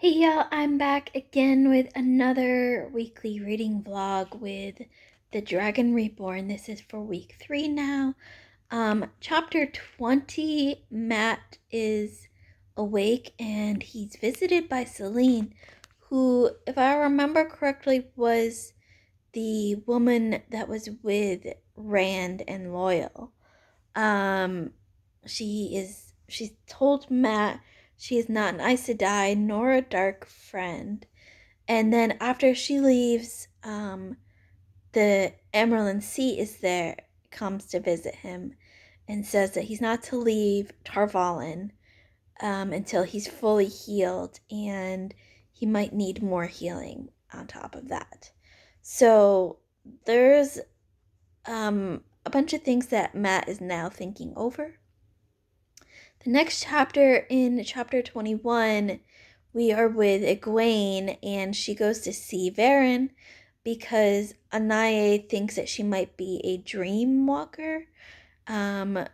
Hey y'all, I'm back again with another weekly reading vlog with the Dragon Reborn. This is for week 3 now. Chapter 20, Matt is awake and he's visited by Celine, who, if I remember correctly, was the woman that was with Rand and Loyal. Um, she's told Matt she is not an Aes Sedai nor a dark friend. And then after she leaves, the Emerald Sea is there, comes to visit him, and says that he's not to leave Tarvalin until he's fully healed, and he might need more healing on top of that. So there's a bunch of things that Matt is now thinking over. The next chapter, in chapter 21, we are with Egwene, and she goes to see Varen because Anaye thinks that she might be a dream walker. And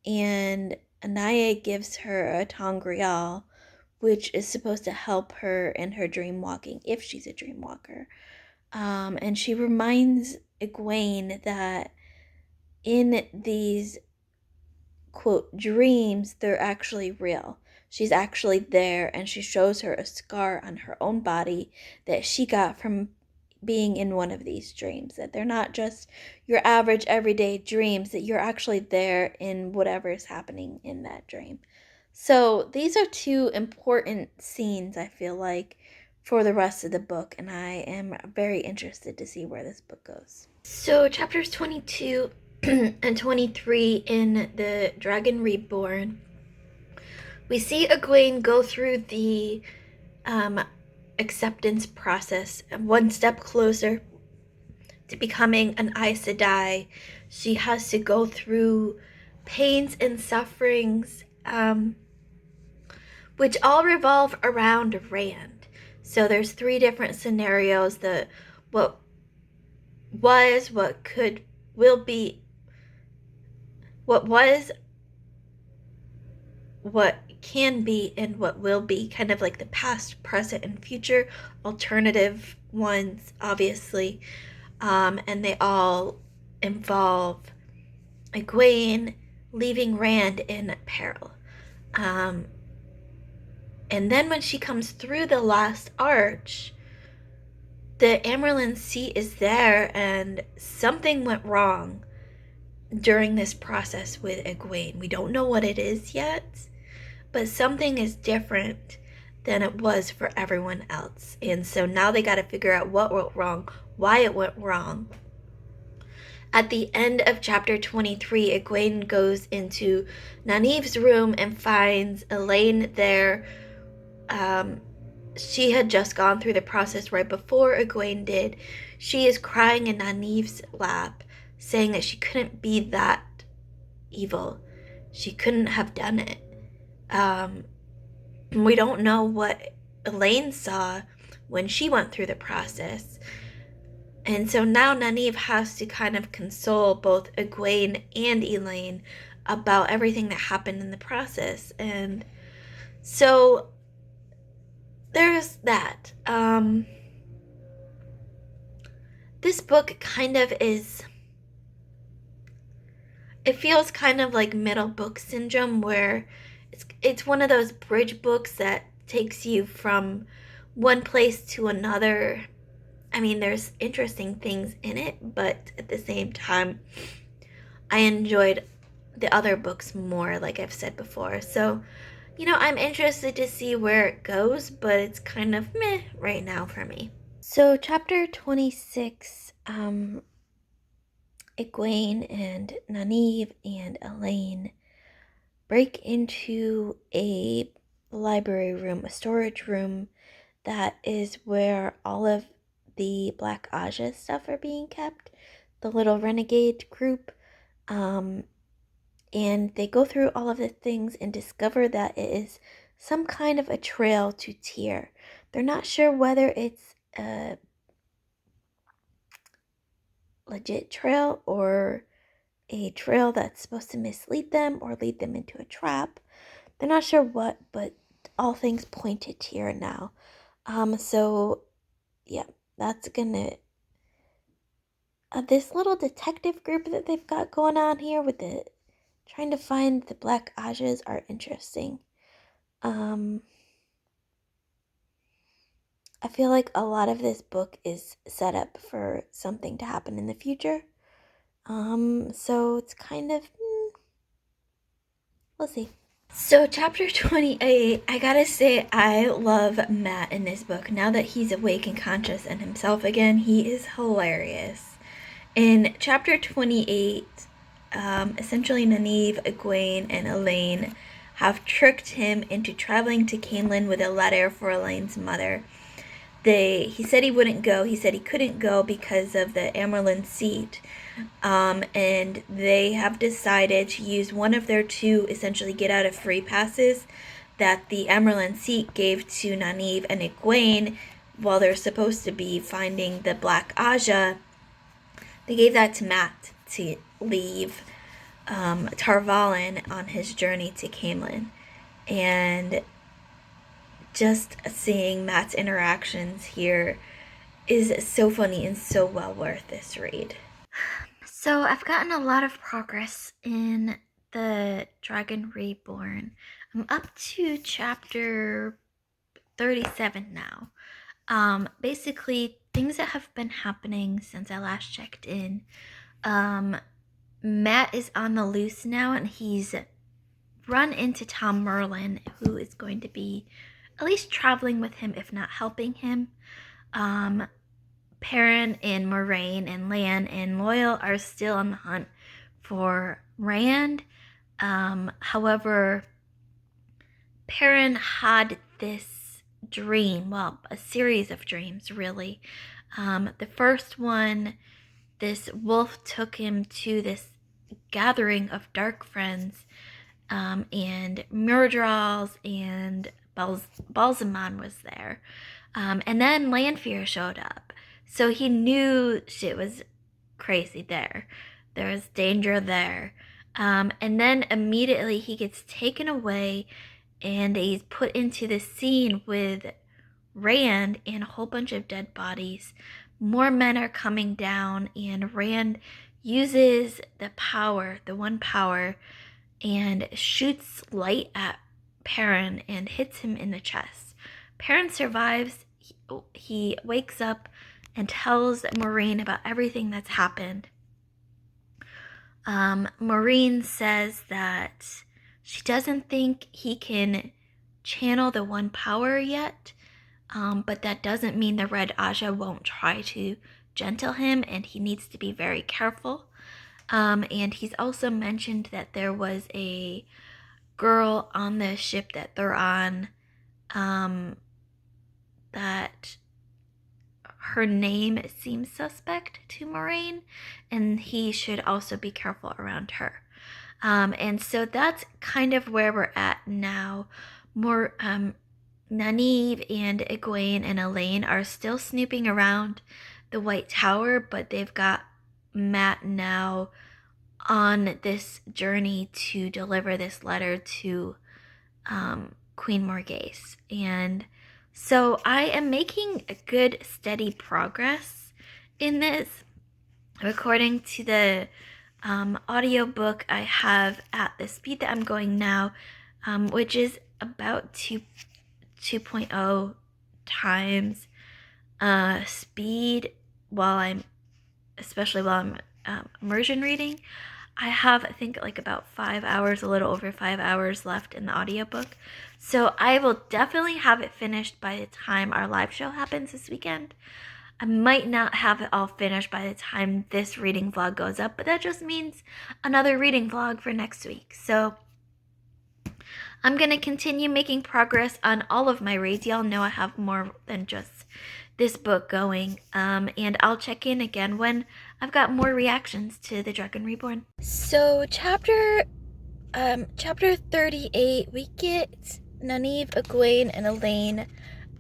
Anaye gives her a Tongrial, which is supposed to help her in her dream walking if she's a dream walker. And she reminds Egwene that in these quote dreams, they're actually real. She's actually there, and she shows her a scar on her own body that she got from being in one of these dreams, that they're not just your average everyday dreams, that you're actually there in whatever is happening in that dream. So these are two important scenes, I feel like, for the rest of the book, and I am very interested to see where this book goes. So chapters 22 and 23 in the Dragon Reborn, we see Egwene go through the acceptance process, one step closer to becoming an Aes Sedai. She has to go through pains and sufferings, which all revolve around Rand. So there's 3 different scenarios: the what was, what could, will be, what was, what can be, and what will be, kind of like the past, present, and future alternative ones, obviously. And they all involve Egwene leaving Rand in peril. And then when she comes through the last arch, the Amerlin Sea is there, and something went wrong during this process with Egwene. We don't know what it is yet, but something is different than it was for everyone else. And so now they got to figure out what went wrong, why it went wrong. At the end of chapter 23, Egwene goes into Nynaeve's room and finds Elaine there. She had just gone through the process right before Egwene did. She is crying in Nynaeve's lap, saying that she couldn't be that evil. She couldn't have done it. We don't know what Elaine saw when she went through the process. And so now Nynaeve has to kind of console both Egwene and Elaine about everything that happened in the process. And so there's that. This book kind of is, it feels kind of like middle book syndrome, where it's one of those bridge books that takes you from one place to another. I mean, there's interesting things in it, but at the same time, I enjoyed the other books more, like I've said before. So, I'm interested to see where it goes, but it's kind of meh right now for me. So, chapter 26, Egwene and Nynaeve and Elaine break into a library room, a storage room that is where all of the Black Aja stuff are being kept, the little renegade group. And they go through all of the things and discover that it is some kind of a trail to Tyr. They're not sure whether it's a legit trail or a trail that's supposed to mislead them or lead them into a trap. They're not sure what, but all things point to Tyr now. So yeah, that's gonna this little detective group that they've got going on here with the trying to find the Black Ajas are interesting. I feel like a lot of this book is set up for something to happen in the future. So it's kind of, we'll see. So chapter 28, I gotta say, I love Matt in this book. Now that he's awake and conscious and himself again, he is hilarious. In chapter 28, essentially Nynaeve, Egwene, and Elaine have tricked him into traveling to Cainlin with a letter for Elaine's mother. He said he wouldn't go. He said he couldn't go because of the Amerlin seat. And they have decided to use one of their two essentially get out of free passes that the Amerlin seat gave to Nynaeve and Egwene while they're supposed to be finding the Black Aja. They gave that to Matt to leave Tar Valon on his journey to Cainlin. And just seeing Matt's interactions here is so funny and so well worth this read. So I've gotten a lot of progress in the Dragon Reborn. I'm up to chapter 37 now. Basically, things that have been happening since I last checked in. Matt is on the loose now, and he's run into Tom Merlin, who is going to be at least traveling with him, if not helping him. Perrin and Moraine and Lan and Loyal are still on the hunt for Rand. However, Perrin had this dream, well, a series of dreams, really. The first one, this wolf took him to this gathering of dark friends, and Myrddraals and Balsamon was there. And then Lanfear showed up. So he knew shit was crazy there. There was danger there. And then immediately he gets taken away and he's put into the scene with Rand and a whole bunch of dead bodies. More men are coming down, and Rand uses the power, the one power, and shoots light at Perrin and hits him in the chest. Perrin survives. He wakes up and tells Moraine about everything that's happened. Moraine says that she doesn't think he can channel the one power yet, but that doesn't mean the Red Aja won't try to gentle him, and he needs to be very careful. And he's also mentioned that there was a girl on the ship that they're on, that her name seems suspect to Moraine, and he should also be careful around her. And so that's kind of where we're at now. Nynaeve and Egwene and Elaine are still snooping around the White Tower, but they've got Matt now on this journey to deliver this letter to Queen Morghese. And so I am making a good, steady progress in this. According to the audiobook I have at the speed that I'm going now, which is about 2.0 times speed especially while I'm immersion reading. I have, I think, like about 5 hours, a little over 5 hours left in the audiobook. So I will definitely have it finished by the time our live show happens this weekend. I might not have it all finished by the time this reading vlog goes up, but that just means another reading vlog for next week. So I'm going to continue making progress on all of my reads. Y'all know I have more than just this book going, and I'll check in again when I've got more reactions to the Dragon Reborn. So chapter 38, we get Nynaeve, Egwene, and Elaine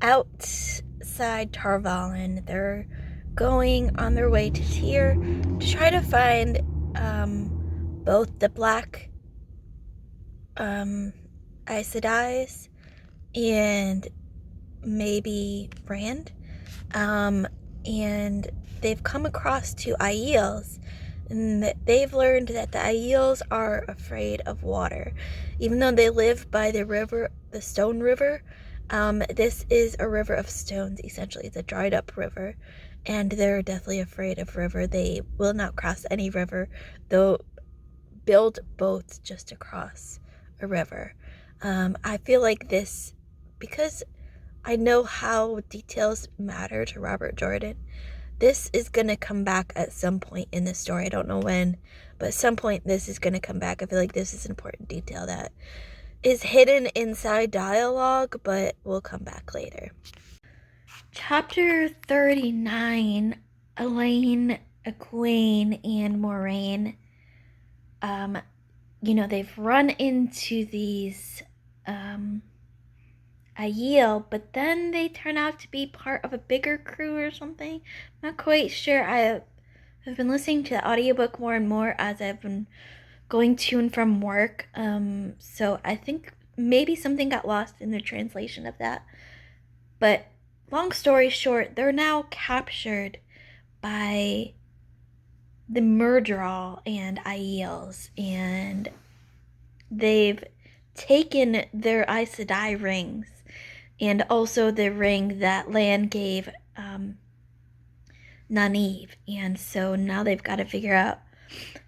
outside Tar Valon. They're going on their way to Tyr to try to find both the Black Aes Sedai's and maybe Rand. And they've come across two Aiels, and they've learned that the Aiels are afraid of water. Even though they live by the river, the Stone River, this is a river of stones, essentially. It's a dried up river, and they're deathly afraid of river. They will not cross any river, though build boats just to cross a river. I feel like this, because I know how details matter to Robert Jordan, this is going to come back at some point in the story. I don't know when, but at some point this is going to come back. I feel like this is an important detail that is hidden inside dialogue, but will come back later. Chapter 39, Elaine, Egwene, and Moraine. They've run into these Aiel, but then they turn out to be part of a bigger crew or something. I'm not quite sure. I've been listening to the audiobook more and more as I've been going to and from work. So I think maybe something got lost in the translation of that. But long story short, they're now captured by the Murderall and Aiels, and they've taken their Aes Sedai rings, and also the ring that Lan gave Nynaeve. And so now they've got to figure out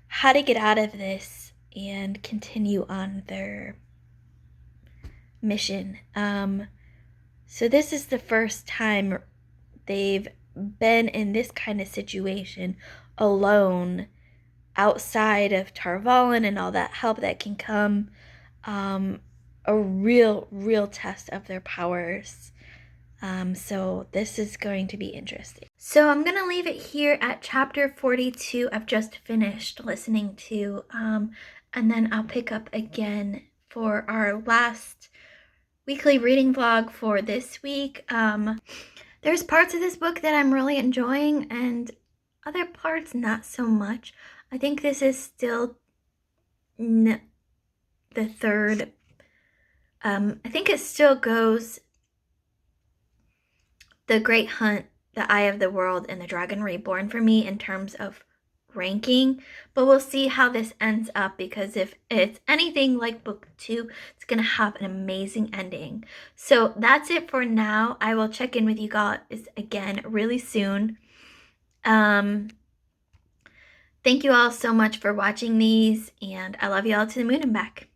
how to get out of this and continue on their mission. So this is the first time they've been in this kind of situation alone, outside of Tar Valon and all that help that can come. A real test of their powers. So this is going to be interesting. So I'm going to leave it here at chapter 42. I've just finished listening to, and then I'll pick up again for our last weekly reading vlog for this week. There's parts of this book that I'm really enjoying and other parts not so much. I think this is still the third. I think it still goes The Great Hunt, The Eye of the World, and The Dragon Reborn for me in terms of ranking, but we'll see how this ends up, because if it's anything like book 2, it's gonna have an amazing ending. So that's it for now. I will check in with you guys again really soon. Thank you all so much for watching these, and I love you all to the moon and back.